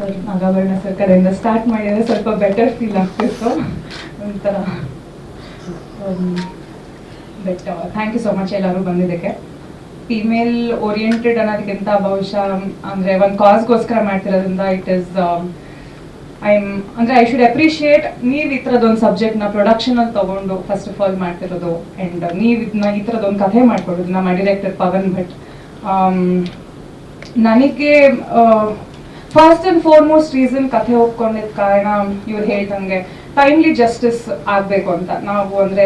Sir, Nagabharana sir ಕಡೆಯಿಂದ start ಮಾಡಿದರೆ ಸ್ವಲ್ಪ ಬೆಟರ್ ಫೀಲ್ ಆಗ್ತಿತ್ತು ಒಂಥರ. But thank you so much ಎಲ್ಲರೂ ಬಂದಿದ್ದಕ್ಕೆ. ಫೀಮೇಲ್ ಓರಿಯೆಂಟೆಡ್ ಅನ್ನೋದಕ್ಕಿಂತ ಬಹುಶಃ ಅಂದರೆ ಒಂದು ಕಾಸ್ಗೋಸ್ಕರ ಮಾಡ್ತಿರೋದ್ರಿಂದ it is I should appreciate ನೀವು ಈ ಥರದೊಂದು ಸಬ್ಜೆಕ್ಟ್ನ ಪ್ರೊಡಕ್ಷನಲ್ಲಿ ತೊಗೊಂಡು ಫಸ್ಟ್ ಆಫ್ ಆಲ್ ಮಾಡ್ತಿರೋದು. ಆ್ಯಂಡ್ ನೀವು ಇದನ್ನ ಈ ಥರದೊಂದು ಕಥೆ ಮಾಡ್ಕೊಡೋದು ನಮ್ಮ ಡೈರೆಕ್ಟರ್ ಪವನ್ ಭಟ್. ನನಗೆ ಫಸ್ಟ್ ಆ್ಯಂಡ್ ಫಾರ್ಮೋಸ್ಟ್ ರೀಸನ್ ಕಥೆ ಒಪ್ಕೊಂಡಿದ್ದ ಕಾರಣ ಇವ್ರು ಹೇಳ್ದಂಗೆ ಟೈಮ್ಲಿ ಜಸ್ಟಿಸ್ ಆಗಬೇಕು ಅಂತ. ನಾವು ಅಂದರೆ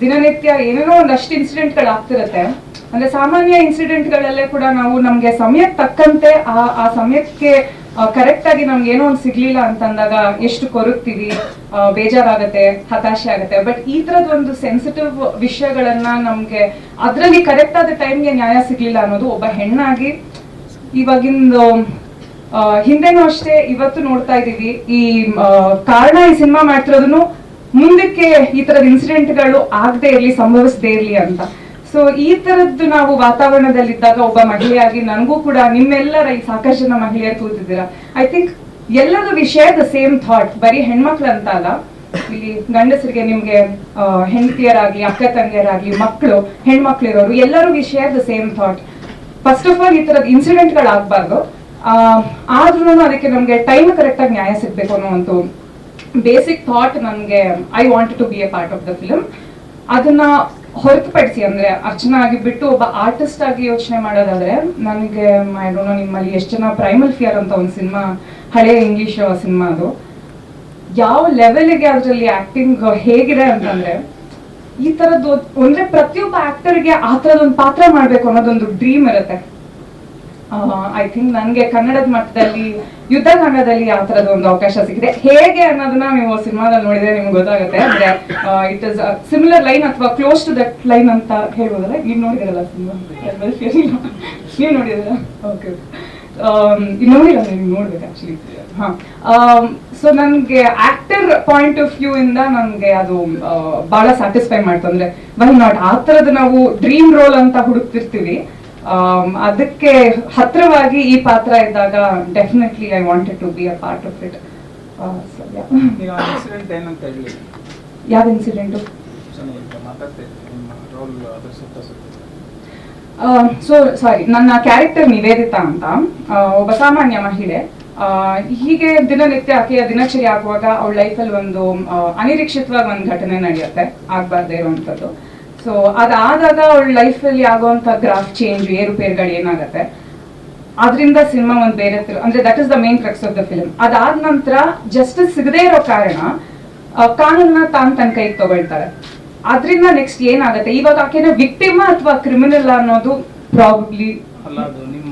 ದಿನನಿತ್ಯ ಏನೇನೋ ಒಂದಷ್ಟು ಇನ್ಸಿಡೆಂಟ್ಗಳು ಆಗ್ತಿರುತ್ತೆ. ಅಂದರೆ ಸಾಮಾನ್ಯ ಇನ್ಸಿಡೆಂಟ್ಗಳಲ್ಲೇ ಕೂಡ ನಾವು ನಮಗೆ ಸಮಯಕ್ಕೆ ತಕ್ಕಂತೆ ಆ ಸಮಯಕ್ಕೆ ಕರೆಕ್ಟಾಗಿ ನಮ್ಗೆ ಏನೋ ಒಂದು ಸಿಗ್ಲಿಲ್ಲ ಅಂತಂದಾಗ ಎಷ್ಟು ಕೊರಗ್ತೀವಿ, ಬೇಜಾರಾಗತ್ತೆ, ಹತಾಶೆ ಆಗುತ್ತೆ. ಬಟ್ ಈ ಥರದ ಒಂದು ಸೆನ್ಸಿಟಿವ್ ವಿಷಯಗಳನ್ನ ನಮಗೆ ಅದರಲ್ಲಿ ಕರೆಕ್ಟ್ ಆದ ಟೈಮ್ಗೆ ನ್ಯಾಯ ಸಿಗ್ಲಿಲ್ಲ ಅನ್ನೋದು ಒಬ್ಬ ಹೆಣ್ಣಾಗಿ ಇವಾಗಿಂದು ಹಿಂದೆನೂ ಅಷ್ಟೇ ಇವತ್ತು ನೋಡ್ತಾ ಇದ್ದೀವಿ. ಈ ಕಾರಣ ಈ ಸಿನಿಮಾ ಮಾಡ್ತಿರೋದನ್ನು ಮುಂದಕ್ಕೆ ಈ ಥರದ ಇನ್ಸಿಡೆಂಟ್ಗಳು ಆಗದೆ ಇರಲಿ, ಸಂಭವಿಸದೇ ಇರಲಿ ಅಂತ. ಸೊ ಈ ತರದ್ದು ನಾವು ವಾತಾವರಣದಲ್ಲಿದ್ದಾಗ ಒಬ್ಬ ಮಹಿಳೆಯಾಗಿ ನನಗೂ ಕೂಡ ನಿಮ್ಮೆಲ್ಲರ ಈ ಸಾಕಷ್ಟು ಜನ ಮಹಿಳೆಯರು ಕೂತಿದ್ದೀರಾ, ಐ ಥಿಂಕ್ ಎಲ್ಲರೂ V share the same thought. ಬರೀ ಹೆಣ್ಮಕ್ಳು ಅಂತ ಅಲ್ಲ, ಇಲ್ಲಿ ಗಂಡಸರಿಗೆ ನಿಮ್ಗೆ ಹೆಂಡತಿಯರಾಗ್ಲಿ, ಅಕ್ಕ ತಂಗಿಯರಾಗ್ಲಿ, ಮಕ್ಕಳು, ಹೆಣ್ಮಕ್ಳು ಇರೋರು ಎಲ್ಲರೂ V share the same thought. First of all ಈ ತರದ ಇನ್ಸಿಡೆಂಟ್ಗಳು ಆಗ್ಬಾರ್ದು, ಆದ್ರೂ ಅದಕ್ಕೆ ನಮ್ಗೆ ಟೈಮ್ ಕರೆಕ್ಟಾಗಿ ನ್ಯಾಯ ಸಿಗ್ಬೇಕು ಅನ್ನೋ ಒಂದು ಬೇಸಿಕ್ ಥಾಟ್ ನನಗೆ I want to be a part of the film. ಅದನ್ನ ಹೊರತುಪಡಿಸಿ ಅಂದ್ರೆ ಅರ್ಚನಾ ಆಗಿ ಬಿಟ್ಟು ಒಬ್ಬ ಆರ್ಟಿಸ್ಟ್ ಆಗಿ ಯೋಚನೆ ಮಾಡೋದಾದ್ರೆ ನನಗೆ ಐ ಡೋಂಟ್ ನೋ ನಿಮ್ಮಲ್ಲಿ ಎಷ್ಟು ಜನ ಪ್ರೈಮಲ್ ಫಿಯರ್ ಅಂತ ಒಂದು ಸಿನಿಮಾ, ಹಳೆ ಇಂಗ್ಲಿಷ್ ಸಿನಿಮಾ, ಅದು ಯಾವ ಲೆವೆಲ್ಗೆ ಅದರಲ್ಲಿ ಆಕ್ಟಿಂಗ್ ಹೇಗಿದೆ ಅಂತಂದ್ರೆ ಈ ತರದ್ದು ಅಂದ್ರೆ ಪ್ರತಿಯೊಬ್ಬ ಆಕ್ಟರ್ಗೆ ಆ ತರದೊಂದು ಪಾತ್ರ ಮಾಡ್ಬೇಕು ಅನ್ನೋದೊಂದು ಡ್ರೀಮ್ ಇರುತ್ತೆ. ಐ ಥಿಂಕ್ ನನಗೆ ಕನ್ನಡದ ಮಟ್ಟದಲ್ಲಿ ಯುದ್ಧಕಾಂಡದಲ್ಲಿ ಆ ಥರದ ಒಂದು ಅವಕಾಶ ಸಿಕ್ಕಿದೆ. ಹೇಗೆ ಅನ್ನೋದನ್ನ ನೀವು ಸಿನಿಮಾದಲ್ಲಿ ನೋಡಿದ್ರೆ ನಿಮ್ಗೆ ಗೊತ್ತಾಗುತ್ತೆ. ಅಂದ್ರೆ ಇಟ್ ಇಸ್ ಸಿಮಿಲರ್ ಲೈನ್ ಅಥವಾ ಕ್ಲೋಸ್ ಟು ದಟ್ ಲೈನ್ ಅಂತ ಹೇಳ್ಬೋದಲ್ಲ. ನೀವು ನೋಡಿದಿರಲ್ಲ ಸಿನಿಮಾ? ನೀವು ನೋಡಿದಿರ? ಓಕೆ, ನೋಡಿಲ್ಲ, ನೀವು ನೋಡ್ಬೇಕು ಆಕ್ಚುಲಿ. ಸೊ ನನಗೆ ಆಕ್ಟರ್ ಪಾಯಿಂಟ್ ಆಫ್ ವ್ಯೂ ಇಂದ ನನಗೆ ಅದು ಬಹಳ ಸ್ಯಾಟಿಸ್ಫೈ ಮಾಡ್ತು. ಅಂದ್ರೆ ವೈ ನಾಟ್ ಆ ಥರದ್ದು ನಾವು ಡ್ರೀಮ್ ರೋಲ್ ಅಂತ ಹುಡುಕ್ತಿರ್ತೀವಿ, ಅದಕ್ಕೆ ಹತ್ರವಾಗಿ ಈ ಪಾತ್ರ ಇದ್ದಾಗ definitely I wanted to be a part of it. ಯಾವ ಇನ್ಸಿಡೆಂಟು? ಸೊ ಸಾರಿ, ನನ್ನ ಕ್ಯಾರೆಕ್ಟರ್ ನಿವೇದಿತಾ ಅಂತ, ಒಬ್ಬ ಸಾಮಾನ್ಯ ಮಹಿಳೆ. ಹೀಗೆ ದಿನನಿತ್ಯ ಆಕೆಯ ದಿನಚರಿ ಆಗುವಾಗ ಅವಳ ಲೈಫಲ್ಲಿ ಒಂದು ಅನಿರೀಕ್ಷಿತವಾಗಿ ಒಂದು ಘಟನೆ ನಡೆಯುತ್ತೆ, ಆಗ್ಬಾರ್ದೇ ಇರುವಂಥದ್ದು. ಸೊ ಅದಾದಾಗ ಅವಳ ಲೈಫಲ್ಲಿ ಆಗುವಂಥ ಗ್ರಾಫ್ ಚೇಂಜ್, ಏರುಪೇರುಗಳು ಏನಾಗುತ್ತೆ, ಅದರಿಂದ ಸಿನಿಮಾ ಒಂದು ಬೇರೆ ಅಂದ್ರೆ that is the main crux of the film. ಅದಾದ ನಂತರ ಜಸ್ಟಿಸ್ ಸಿಗದೇ ಇರೋ ಕಾರಣ ಕಾನೂನನ್ನ ತನ್ನ ಕೈಗೆ ತಗೊಳ್ತಾರೆ. ಅದರಿಂದ ನೆಕ್ಸ್ಟ್ ಏನಾಗುತ್ತೆ, ಇವಾಗ ಆಕೆನ ವಿಕ್ಟಿಮ್ ಅಥವಾ ಕ್ರಿಮಿನಲ್ ಅನ್ನೋದು ಪ್ರಾಬಬ್ಲಿ ಅಲ್ಲ, ಅದು